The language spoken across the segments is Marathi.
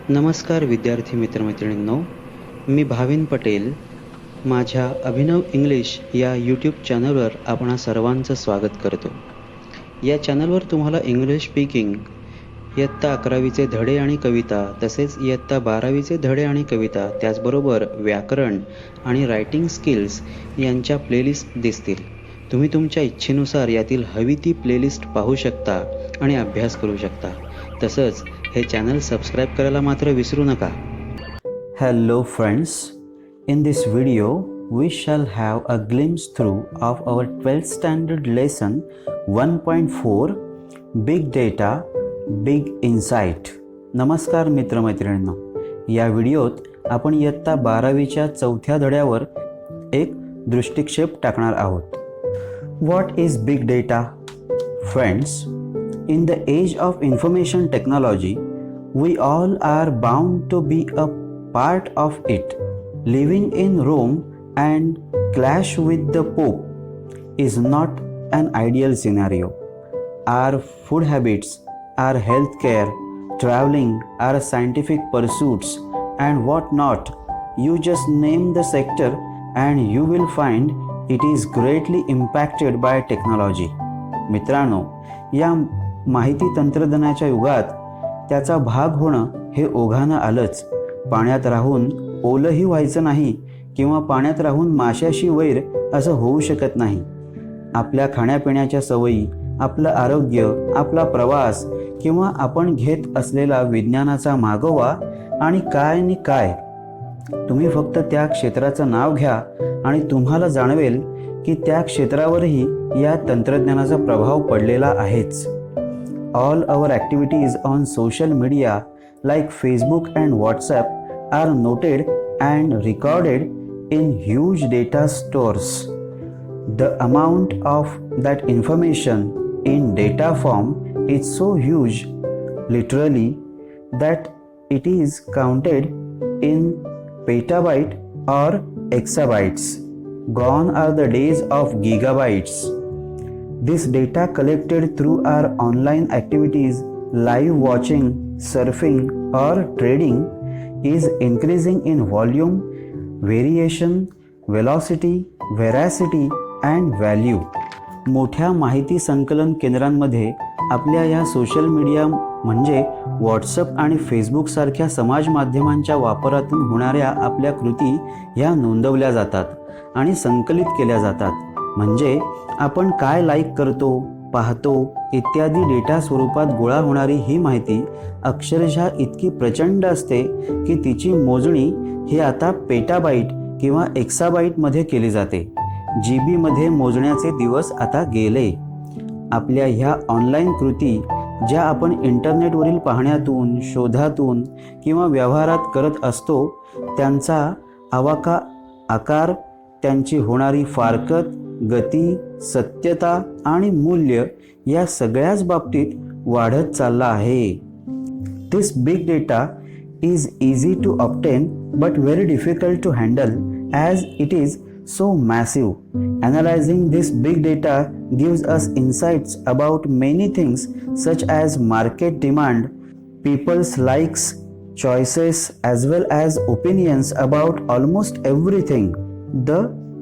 नमस्कार विद्यार्थी मित्रमैत्रिणींनो, मी भाविन पटेल. माझ्या अभिनव इंग्लिश या यूट्यूब चॅनलवर आपणा सर्वांचं स्वागत करतो. या चॅनलवर तुम्हाला इंग्लिश स्पीकिंग, इयत्ता 11वीचे धडे आणि कविता, तसेच इयत्ता 12वीचे धडे आणि कविता, त्याचबरोबर व्याकरण आणि रायटिंग स्किल्स यांच्या प्लेलिस्ट दिसतील. तुम्ही तुमच्या इच्छेनुसार यातील हवी ती प्लेलिस्ट पाहू शकता आणि अभ्यास करू शकता. तसंच हे चॅनल सबस्क्राईब करायला मात्र विसरू नका. Hello friends, in this video we shall have a glimpse through of our 12th standard lesson 1.4 Big Data, Big Insight. नमस्कार मित्रमैत्रिणींनो, या व्हिडिओत आपण इयत्ता 12वीच्या चौथ्या धड्यावर एक दृष्टिक्षेप टाकणार आहोत. What is big data? Friends, in the age of information technology, we all are bound to be a part of it. Living in Rome and clash with the Pope is not an ideal scenario. Our food habits, our healthcare, traveling, our scientific pursuits, and what not, you just name the sector and you will find it is greatly impacted by technology. मित्रांनो, या माहिती तंत्रज्ञानाच्या युगात त्याचा भाग होणं हे ओघानं आलंच. पाण्यात राहून ओलंही व्हायचं नाही किंवा पाण्यात राहून माशाशी वैर असं होऊ शकत नाही. आपल्या खाण्यापिण्याच्या सवयी, आपलं आरोग्य, आपला प्रवास किंवा आपण घेत असलेला विज्ञानाचा मागोवा आणि काय तुम्ही फक्त त्या क्षेत्राचं नाव घ्या आणि तुम्हाला जाणवेल की त्या क्षेत्रावरही या तंत्रज्ञानाचा प्रभाव पडलेला आहेच. All our activities on social media like Facebook and WhatsApp are noted and recorded in huge data stores. The amount of that information in data form is so huge, literally, that it is counted in petabyte or exabytes. Gone are the days of gigabytes. This data collected through our online activities, live watching, surfing or trading is increasing in volume, variation, velocity, veracity and value. मोठ्या माहिती संकलन केंद्रांमध्ये आपल्या या सोशल मीडिया म्हणजे व्हॉट्सअप आणि फेसबुक सारख्या समाज माध्यमांच्या वापरातून होणाऱ्या आपल्या कृती ह्या नोंदवल्या जातात आणि संकलित केल्या जातात. म्हणजे आपण काय लाईक करतो, पाहतो इत्यादी डेटा स्वरूपात गोळा होणारी ही माहिती अक्षरशः इतकी प्रचंड असते की तिची मोजणी ही आता पेटाबाईट किंवा एक्साबाईटमध्ये केली जाते. जीबीमध्ये मोजण्याचे दिवस आता गेले. आपल्या ह्या ऑनलाईन कृती ज्या आपण इंटरनेटवरील पाहण्यातून, शोधातून किंवा व्यवहारात करत असतो त्यांचा आवाका, आकार, त्यांची होणारी फारकत, गती, सत्यता आणि मूल्य या सगळ्याच बाबतीत वाढत चालला आहे. This big data is easy to obtain but very difficult to handle as it is so massive. Analyzing this big data gives us insights about many things such as market demand, people's likes, choices as well as opinions about almost everything. The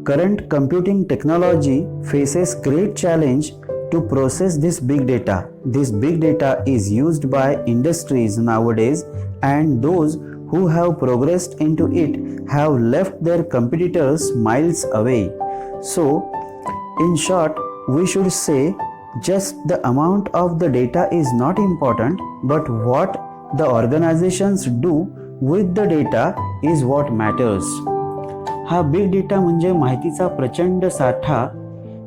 current computing technology faces great challenge to process this big data. This big data is used by industries nowadays and those who have progressed into it have left their competitors miles away. So, in short, we should say just the amount of the data is not important, but what the organizations do with the data is what matters. हा बिग डेटा म्हणजे माहितीचा प्रचंड साठा.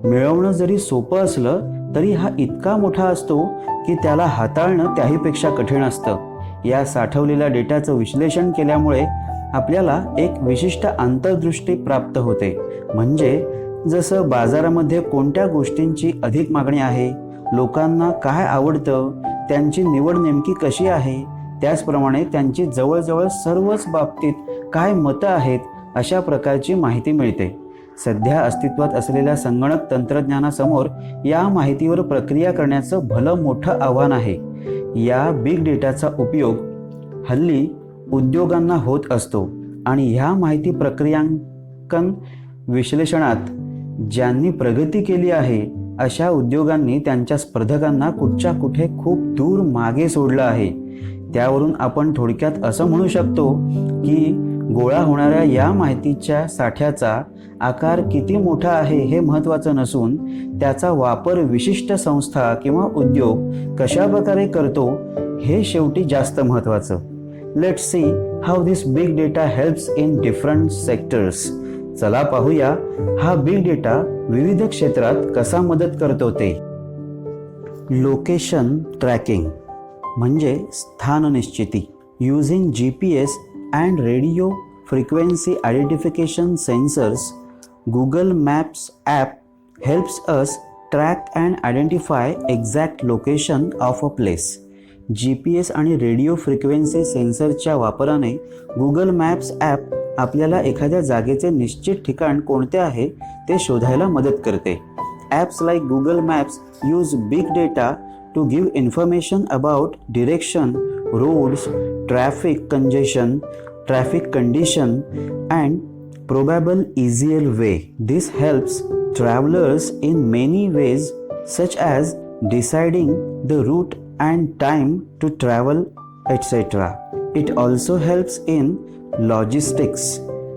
मिळवणं जरी सोपं असलं तरी हा इतका मोठा असतो की त्याला हाताळणं त्याहीपेक्षा कठीण असतं. या साठवलेल्या डेटाचं विश्लेषण केल्यामुळे आपल्याला एक विशिष्ट अंतर्दृष्टी प्राप्त होते. म्हणजे जसं बाजारामध्ये कोणत्या गोष्टींची अधिक मागणी आहे, लोकांना काय आवडतं, त्यांची निवड नेमकी कशी आहे, त्याचप्रमाणे त्यांची जवळजवळ सर्वच बाबतीत काय मतं आहेत अशा प्रकारची माहिती मिळते. सध्या अस्तित्वात असलेल्या संगणक तंत्रज्ञानासमोर या माहितीवर प्रक्रिया करण्याचं भलं मोठं आव्हान आहे. या बिग डेटाचा उपयोग हल्ली उद्योगांना होत असतो आणि ह्या माहिती प्रक्रियांकन विश्लेषणात ज्यांनी प्रगती केली आहे अशा उद्योगांनी त्यांच्या स्पर्धकांना कुठच्या कुठे खूप दूर मागे सोडलं आहे. त्यावरून आपण थोडक्यात असं म्हणू शकतो की गोळा होणाऱ्या या माहितीच्या साठ्याचा आकार किती मोठा आहे हे महत्त्वाचं नसून त्याचा वापर विशिष्ट संस्था किंवा उद्योग कशा प्रकारे करतो हे शेवटी जास्त महत्त्वाचं. Let's see how this big data helps in different sectors. चला पाहूया हा बिग डेटा विविध क्षेत्रात कसा मदत करतो ते. लोकेशन ट्रॅकिंग म्हणजे स्थान निश्चिती. Using GPS and radio frequency identification sensors, Google Maps app helps us track and identify exact location of a place. GPS आणि रेडिओ फ्रिक्वेन्सी सेन्सरच्या वापराने गुगल मॅप्स ॲप आपल्याला एखाद्या जागेचे निश्चित ठिकाण कोणते आहे ते शोधायला मदत करते. Apps like Google maps use big data to give information about direction, roads, traffic congestion, traffic condition, and probable easier way. This helps travelers in many ways, such as deciding the route and time to travel, etc. It also helps in logistics.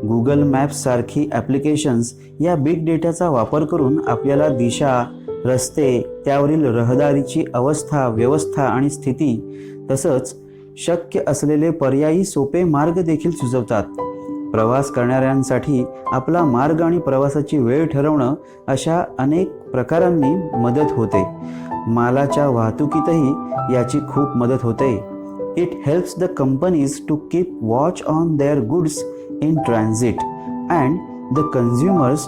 Google Maps सारखी ॲप्लिकेशन्स या बिग डेटाचा वापर करून आपल्याला दिशा, रस्ते, त्यावरील रहदारीची अवस्था, व्यवस्था आणि स्थिती तसंच शक्य असलेले पर्यायी सोपे मार्ग देखील सुचवतात. प्रवास करणाऱ्यांसाठी आपला मार्ग आणि प्रवासाची वेळ ठरवणं अशा अनेक प्रकारांनी मदत होते. मालाच्या वाहतुकीतही याची खूप मदत होते. It helps the companies to keep watch on their goods in transit and the consumers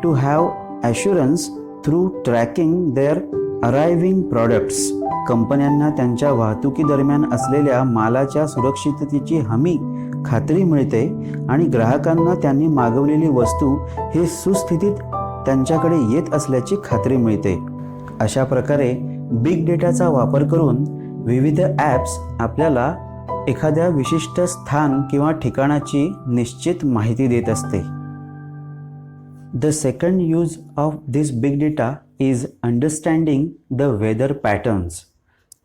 to have assurance through tracking their arriving products. कंपन्यांना त्यांच्या वाहतुकीदरम्यान असलेल्या मालाच्या सुरक्षिततेची खात्री मिळते आणि ग्राहकांना त्यांनी मागवलेली वस्तू हे सुस्थितीत त्यांच्याकडे येत असल्याची खात्री मिळते. अशा प्रकारे बिग डेटाचा वापर करून विविध ॲप्स आपल्याला एखाद्या विशिष्ट स्थान किंवा ठिकाणाची निश्चित माहिती देत असते. The second use of this big data is understanding the weather patterns.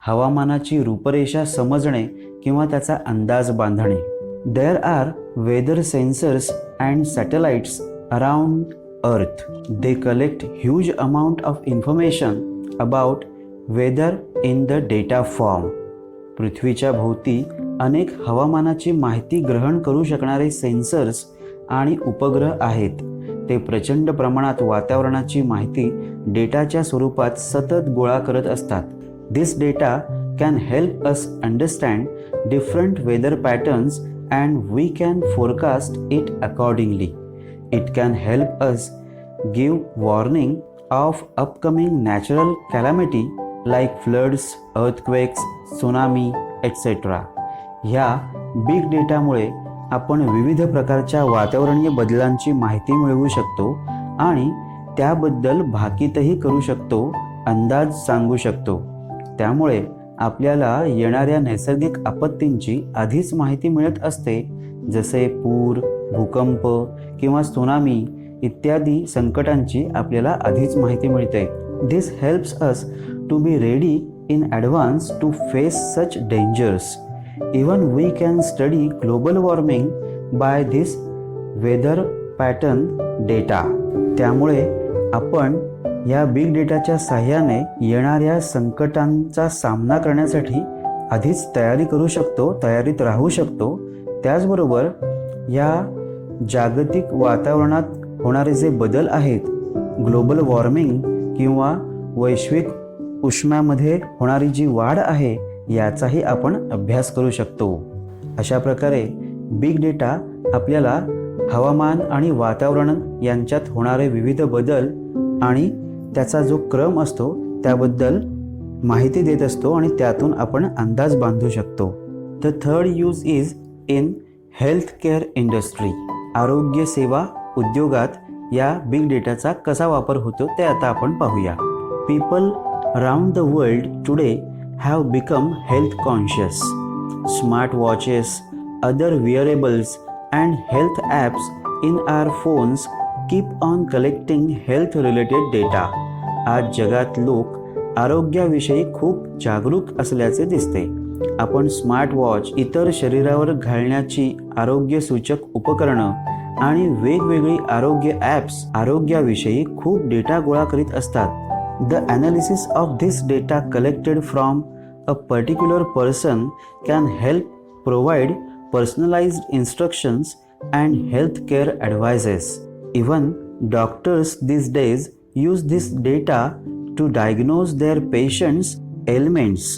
हवामानाची रूपरेषा समजणे किंवा त्याचा अंदाज बांधणे. There are weather sensors and satellites around Earth. They collect huge amount of information about weather in the data form. पृथ्वीच्या भोवती अनेक हवामानाची माहिती ग्रहण करू शकणारे सेन्सर्स आणि उपग्रह आहेत. ते प्रचंड प्रमाणात वातावरणाची माहिती डेटाच्या स्वरूपात सतत गोळा करत असतात. This data can help us understand different weather patterns and we can forecast it accordingly. It can help us give warning of upcoming natural calamity like floods, earthquakes, tsunami etcetera. ह्या बिग डेटामुळे आपण विविध प्रकारच्या वातावरणीय बदलांची माहिती मिळवू शकतो आणि त्याबद्दल भाकीतही करू शकतो, अंदाज सांगू शकतो. त्यामुळे आपल्याला येणाऱ्या नैसर्गिक आपत्तींची आधीच माहिती मिळत असते, जसे पूर, भूकंप किंवा त्सुनामी इत्यादी संकटांची आपल्याला आधीच माहिती मिळते. This helps us to be ready in advance to face such dangers. Even we can study global warming by this weather pattern data. त्यामुळे आपण या बिग डेटाच्या साहाय्याने येणाऱ्या संकटांचा सामना करण्यासाठी आधीच तयारी करू शकतो, तयारीत राहू शकतो. त्याचबरोबर या जागतिक वातावरणात होणारे जे बदल आहेत, ग्लोबल वॉर्मिंग किंवा वैश्विक उष्म्यामध्ये होणारी जी वाढ आहे याचाही आपण अभ्यास करू शकतो. अशा प्रकारे बिग डेटा आपल्याला हवामान आणि वातावरण यांच्यात होणारे विविध बदल आणि त्याचा जो क्रम असतो त्याबद्दल माहिती देत असतो आणि त्यातून आपण अंदाज बांधू शकतो. The third use is in health care industry. आरोग्य सेवा उद्योगात या बिग डेटाचा कसा वापर होतो ते आता आपण पाहूया. People around the world today have become health conscious. Smart watches, other wearables and health apps in our phones keep on collecting health related data. आज जगात लोक आरोग्याविषयी खूप जागरूक असल्याचे दिसते. आपण स्मार्ट वॉच, इतर शरीरावर घालण्याची आरोग्यसूचक उपकरणं आणि वेगवेगळी आरोग्य ॲप्स आरोग्याविषयी खूप डेटा गोळा करीत असतात. The analysis of this data collected from a particular person can help provide personalized instructions and healthcare advices. Even doctors these days use this data to diagnose their patients' ailments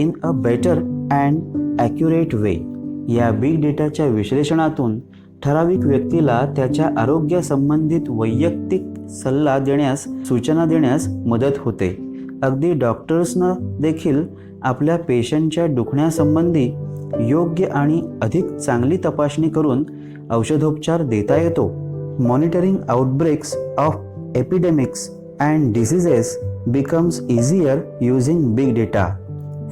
in a better and accurate way. या बिग डेटाच्या विश्लेषणातून ठराविक व्यक्तीला त्याच्या आरोग्यासंबंधित वैयक्तिक सल्ला देण्यास, सूचना देण्यास मदत होते. अगदी डॉक्टर्सना देखील आपल्या पेशंटच्या दुखण्यासंबंधी योग्य आणि अधिक चांगली तपासणी करून औषधोपचार देता येतो. Monitoring outbreaks of epidemics and diseases becomes easier using big data.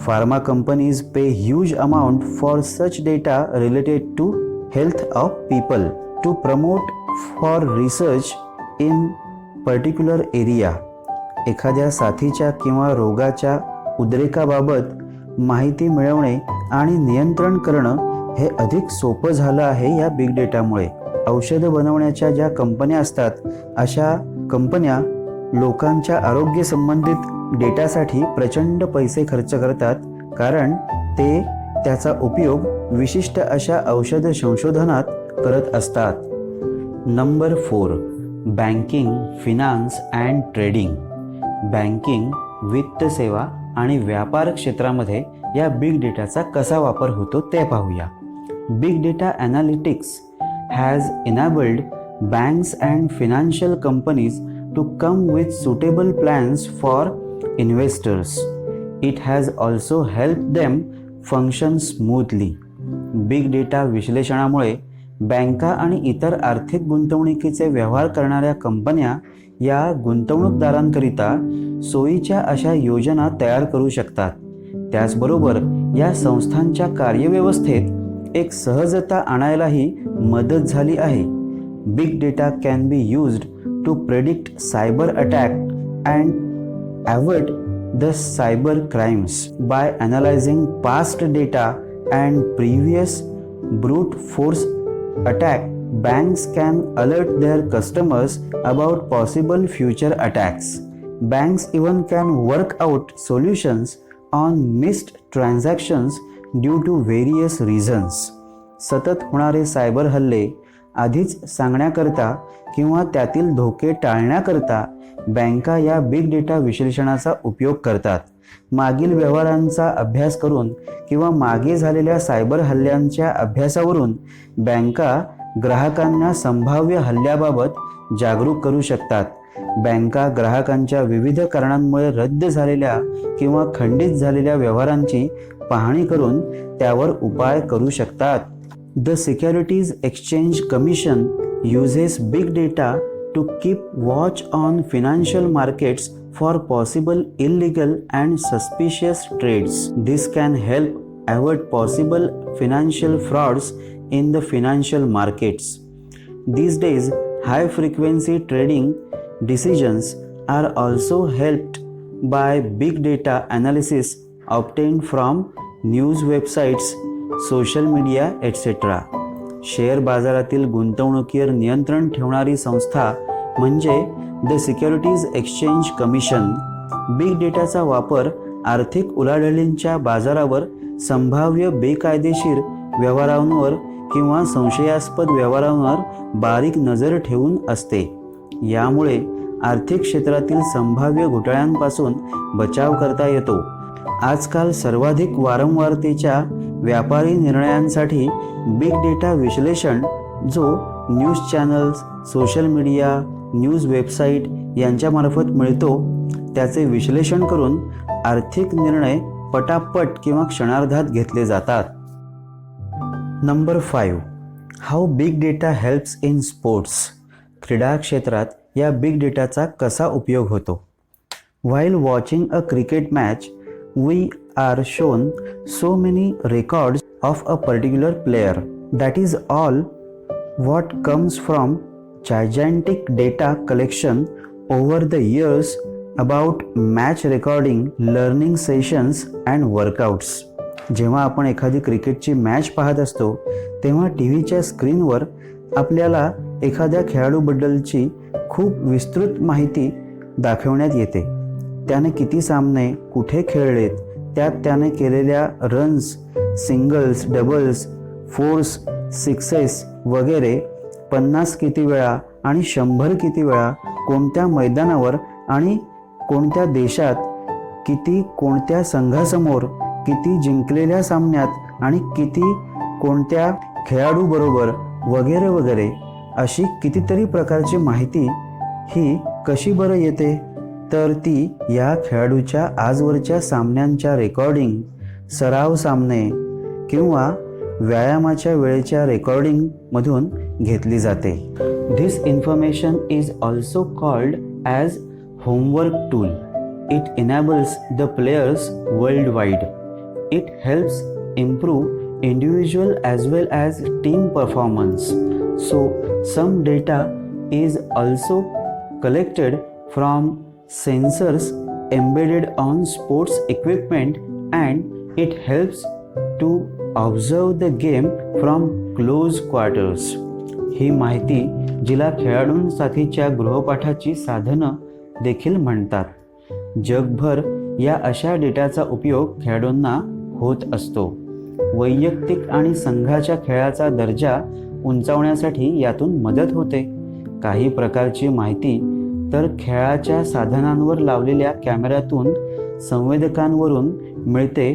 Pharma companies pay huge amount for such data related to health of people to promote for research in particular area. एखाद्या साथीच्या किंवा रोगाच्या उद्रेकाबाबत माहिती मिळवणे आणि नियंत्रण करणं हे अधिक सोपं झालं आहे या बिग डेटामुळे. औषधं बनवण्याच्या ज्या कंपन्या असतात अशा कंपन्या लोकांच्या आरोग्य संबंधित डेटासाठी प्रचंड पैसे खर्च करतात, कारण ते त्याचा उपयोग विशिष्ट अशा औषध संशोधनात करत असतात. Number 4, banking, finance and trading. Banking, वित्त सेवा आणि व्यापार क्षेत्रामध्ये या बिग डेटाचा कसा वापर होतो ते पाहूया. Big data analytics has enabled banks and financial companies to come with suitable plans for investors. It has also helped them function smoothly. Big data विश्लेषणामुळे बँका आणि इतर आर्थिक गुंतवणुकीचे व्यवहार करणाऱ्या कंपन्या या गुंतवणूकदारांकरिता सोयीच्या अशा योजना तयार करू शकतात. त्याचबरोबर या संस्थांच्या कार्यव्यवस्थेत एक सहजता आणायलाही मदत झाली आहे. Big data can be used to predict cyber attack and avoid the cyber crimes. By analyzing past data and previous brute force attack, banks can alert their customers about possible future attacks. Banks even can work out solutions on missed transactions due to various reasons. सतत होणारे सायबर हल्ले आधीच सांगण्याकरता किंवा त्यातील धोके टाळण्याकरता बँका या बिग डेटा विश्लेषणाचा उपयोग करतात. मागील व्यवहारांचा अभ्यास करून किंवा मागे झालेल्या सायबर हल्ल्यांच्या अभ्यासावरून बँका ग्राहकांना संभाव्य हल्ल्याबाबत जागरूक करू शकतात. बँका ग्राहकांच्या विविध कारणांमुळे रद्द झालेल्या किंवा खंडित झालेल्या व्यवहारांची पाहणी करून त्यावर उपाय करू शकतात. The Securities Exchange Commission uses big data to keep watch on financial markets for possible illegal and suspicious trades. This can help avoid possible financial frauds in the financial markets. These days, high frequency trading decisions are also helped by big data analysis obtained from news websites, social media etcetera. Share बाजारातील गुंतवणुकीवर नियंत्रण ठेवणारी संस्था म्हणजे the securities exchange commission. Big डेटाचा वापर आर्थिक उलाढालींच्या बाजारावर संभाव्य बेकायदेशीर व्यवहारांवर किंवा संशयास्पद व्यवहारांवर बारीक नजर ठेवून असते. यामुळे आर्थिक क्षेत्रातील संभाव्य घोटाळ्यांपासून बचाव करता येतो. आजकाल सर्वाधिक वारंवारतेच्या व्यापारी निर्णयांसाठी बिग डेटा विश्लेषण जो news channels, social media, news website यांच्यामार्फत मिळतो त्याचे विश्लेषण करून आर्थिक निर्णय पटापट किंवा क्षणार्धात घेतले जातात. Number 5, how big data helps in sports. क्रीडा क्षेत्रात या बिग डेटाचा कसा उपयोग होतो. While watching a cricket match we are shown so many records of a particular player. That is all what comes from gigantic data collection over the years about match recording, learning sessions and workouts. जेव्हा आपण एखादी क्रिकेटची मॅच पाहत असतो तेव्हा टी व्हीच्या स्क्रीनवर आपल्याला एखाद्या खेळाडूबद्दलची खूप विस्तृत माहिती दाखवण्यात येते. त्याने किती सामने कुठे खेळलेत, त्यात त्याने केलेल्या runs, singles, doubles, force, sixes वगैरे 50 किती वेळा आणि 100 किती वेळा कोणत्या मैदानावर आणि कोणत्या देशात किती कोणत्या संघासमोर किती जिंकलेल्या सामन्यात आणि किती कोणत्या खेळाडूबरोबर वगैरे वगैरे अशी कितीतरी प्रकारची माहिती ही कशी बरं येते? तर ती या खेळाडूच्या आजवरच्या सामन्यांच्या रेकॉर्डिंग, सराव सामने किंवा व्यायामाच्या वेळेच्या रेकॉर्डिंगमधून घेतली जाते. This information is also called as homework tool. It enables the players world wide. It helps improve individual as well as team performance. So some data is also collected from sensors embedded on sports equipment and it helps to observe the game from close quarters. ही माहिती जिला खेळाडूंसाठीच्या गृहपाठाची साधनं देखील म्हणतात. जगभर या अशा डेटाचा उपयोग खेळाडूंना होत असतो. वैयक्तिक आणि संघाच्या खेळाचा दर्जा उंचावण्यासाठी यातून मदत होते. काही प्रकारची माहिती तर खेळाच्या साधनांवर लावलेल्या कॅमेऱ्यातून संवेदकांवरून मिळते.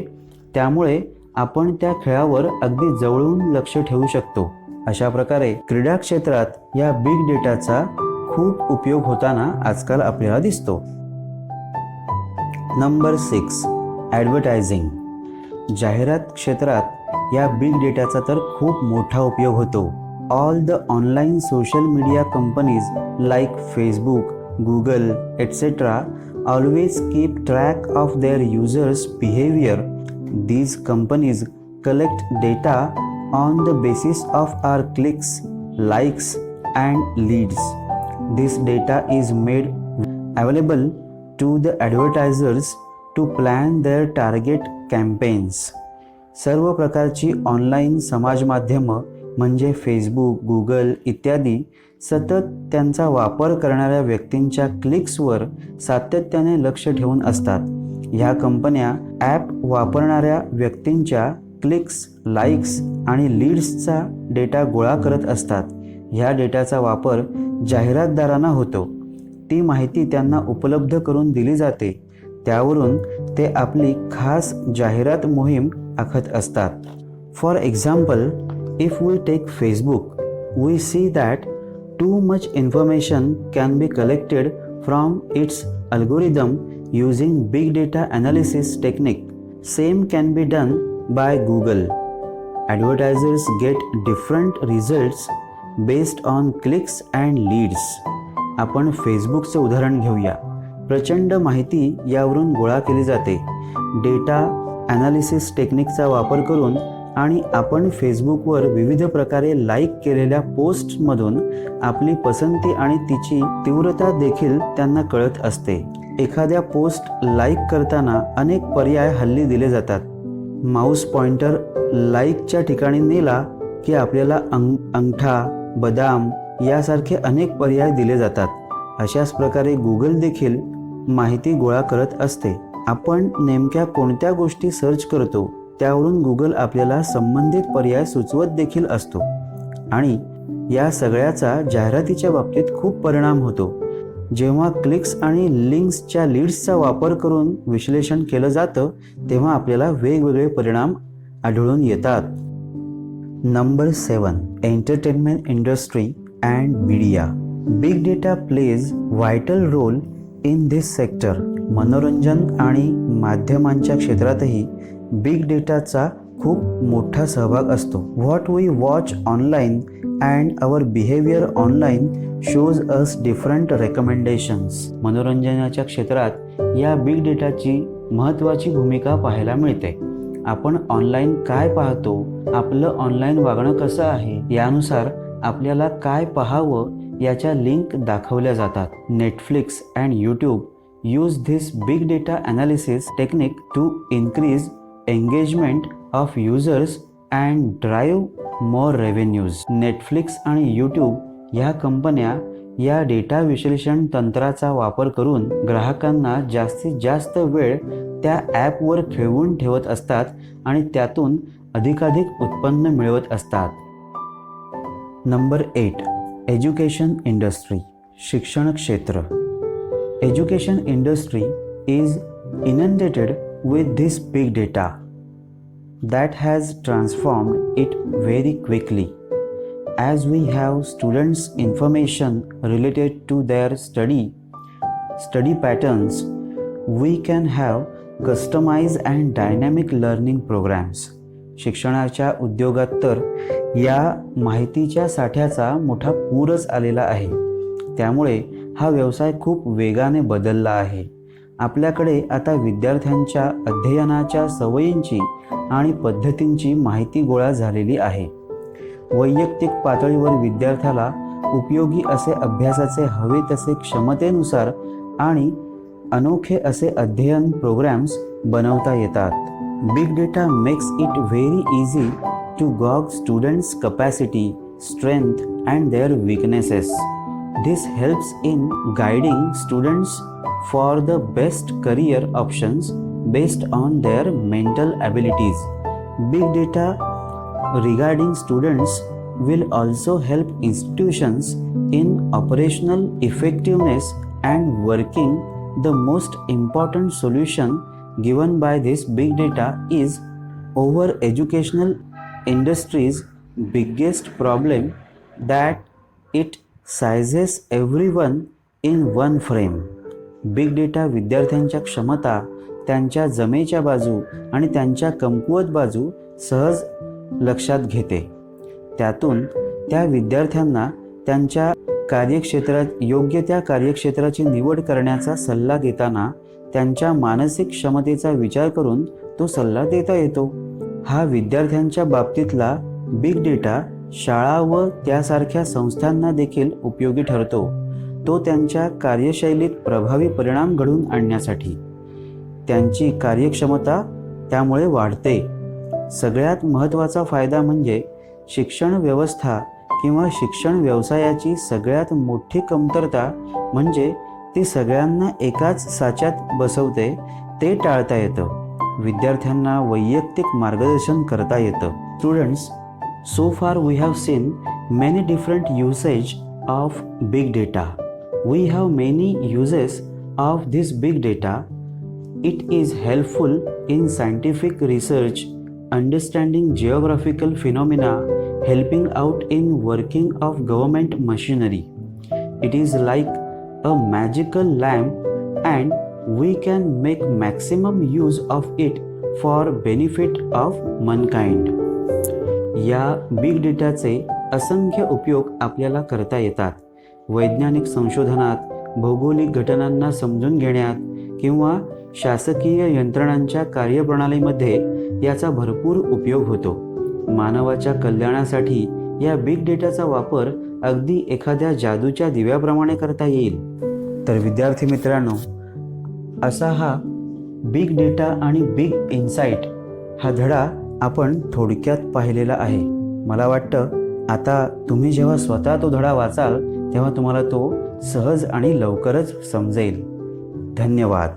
त्यामुळे आपण त्या खेळावर अगदी जवळून लक्ष ठेवू शकतो. अशा प्रकारे क्रीडा क्षेत्रात या बिग डेटाचा खूप उपयोग होताना आजकाल आपल्याला दिसतो. Number 6, advertising. जाहिरात क्षेत्रात या बिग डेटाचा तर खूप मोठा उपयोग होतो. All the online social media companies like Facebook, Google, etc. always keep track of their users' behavior. These companies collect data on the basis of our clicks, likes, and leads. This data is made available to the advertisers to plan their target campaigns. सर्व प्रकारची ऑनलाईन समाज माध्यमं म्हणजे फेसबुक, गुगल इत्यादी सतत त्यांचा वापर करणाऱ्या व्यक्तींच्या क्लिक्सवर सातत्याने लक्ष ठेवून असतात. ह्या कंपन्या ॲप वापरणाऱ्या व्यक्तींच्या क्लिक्स, लाईक्स आणि लीड्सचा डेटा गोळा करत असतात. ह्या डेटाचा वापर जाहिरातदारांना होतो. ती माहिती त्यांना उपलब्ध करून दिली जाते. त्यावरून ते आपली खास जाहिरात मोहीम आखत असतात. For example, if we take Facebook, we see that too much information can be collected from its algorithm using big data analysis technique. Same can be done by Google. Advertisers get different results based on clicks and leads. आपण फेसबुकचं उदाहरण घेऊया. प्रचंड माहिती यावरून गोळा केली जाते. डेटा ॲनालिसिस टेक्निकचा वापर करून आणि आपण फेसबुकवर विविध प्रकारे लाईक केलेल्या पोस्टमधून आपली पसंती आणि तिची तीव्रता देखील त्यांना कळत असते. एखाद्या पोस्ट लाईक करताना अनेक पर्याय हल्ली दिले जातात. माऊस पॉइंटर लाईकच्या ठिकाणी नेला की आपल्याला अंगठा, बदाम यासारखे अनेक पर्याय दिले जातात. अशाच प्रकारे गुगल देखील माहिती गोळा करत असते. आपण नेमक्या कोणत्या गोष्टी सर्च करतो त्यावरून गुगल आपल्याला संबंधित पर्याय सुचवत देखील असतो आणि या सगळ्याचा जाहिरातीच्या बाबतीत खूप परिणाम होतो. जेव्हा क्लिक्स आणि लिंक्सच्या लीड्सचा वापर करून विश्लेषण केलं जातं तेव्हा आपल्याला वेगवेगळे परिणाम आढळून येतात. Number 7, entertainment industry and media. Big data plays vital role in this sector. मनोरंजन आणि माध्यमांच्या क्षेत्रातही बिग डेटाचा खूप मोठा सहभाग असतो. What we watch online and our behaviour online shows us different recommendations. मनोरंजनाच्या क्षेत्रात या बिग डेटाची महत्त्वाची भूमिका पाहायला मिळते. आपण ऑनलाईन काय पाहतो आपलं ऑनलाईन वागणं कसं आहे यानुसार आपल्याला काय पाहावं याच्या लिंक दाखवल्या जातात. Netflix and YouTube use this big data analysis technique to increase engagement of users and drive more revenues. Netflix आणि यूट्यूब ह्या कंपन्या या डेटा विश्लेषण तंत्राचा वापर करून ग्राहकांना जास्तीत जास्त वेळ त्या ॲपवर खेळवून ठेवत असतात आणि त्यातून अधिकाधिक उत्पन्न मिळवत असतात. Number 8, education industry. शिक्षण क्षेत्र. Education industry is inundated with this big data that has transformed it very quickly. As we have students' information related to their study patterns, we can have customized and dynamic learning programs. शिक्षणाच्या उद्योगात तर या माहितीच्या साठ्याचा मोठा पूरच आलेला आहे. त्यामुळे हा व्यवसाय खूप वेगाने बदलला आहे. आपल्याकडे आता विद्यार्थ्यांच्या अध्ययनाच्या सवयींची आणि पद्धतींची माहिती गोळा झालेली आहे. वैयक्तिक पातळीवर विद्यार्थ्याला उपयोगी असे अभ्यासाचे हवे तसे क्षमतेनुसार आणि अनोखे असे अध्ययन प्रोग्राम्स बनवता येतात. Big data makes it very easy to gauge students capacity, strength and their weaknesses. This helps in guiding students for the best career options based on their mental abilities. Big data regarding students will also help institutions in operational effectiveness and working. The most important solution given by this big data is over educational industry's biggest problem, that it sizes everyone in one frame. Big data विद्यार्थ्यांच्या क्षमता, त्यांच्या जमेच्या बाजू आणि त्यांच्या कमकुवत बाजू सहज लक्षात घेते. त्यातून त्या विद्यार्थ्यांना त्यांच्या कार्यक्षेत्रात योग्य त्या कार्यक्षेत्राची निवड करण्याचा सल्ला देताना त्यांच्या मानसिक क्षमतेचा विचार करून तो सल्ला देता येतो. हा विद्यार्थ्यांच्या बाबतीतला बिग डेटा शाळा व त्यासारख्या संस्थांना देखील उपयोगी ठरतो. तो त्यांच्या कार्यशैलीत प्रभावी परिणाम घडवून आणण्यासाठी त्यांची कार्यक्षमता त्यामुळे वाढते. सगळ्यात महत्त्वाचा फायदा म्हणजे शिक्षण व्यवस्था किंवा शिक्षण व्यवसायाची सगळ्यात मोठी कमतरता म्हणजे ती सगळ्यांना एकाच साच्यात बसवते ते टाळता येतं. विद्यार्थ्यांना वैयक्तिक मार्गदर्शन करता येतं. Students, so far we have seen many different usage of big data. We have many uses of this big data. It is helpful in scientific research, understanding geographical phenomena, helping out in working of government machinery. It is like a magical lamp and we can make maximum use of it for benefit of mankind. या बिग डेटाचे असंख्य उपयोग आपल्याला करता येतात. वैज्ञानिक संशोधनात, भौगोलिक घटनांना समजून घेण्यात किंवा शासकीय यंत्रणांच्या कार्यप्रणालीमध्ये याचा भरपूर उपयोग होतो. मानवाच्या कल्याणासाठी या बिग डेटाचा वापर अगदी एखाद्या जादूच्या दिव्याप्रमाणे करता येईल. तर विद्यार्थी मित्रांनो, असा हा बिग डेटा आणि बिग इन्साईट हा धडा आपण थोडक्यात पाहिलेला आहे. मला वाटतं आता तुम्ही जेव्हा स्वतः तो धडा वाचाल तेव्हा तुम्हाला तो सहज आणि लवकरच समजेल. धन्यवाद.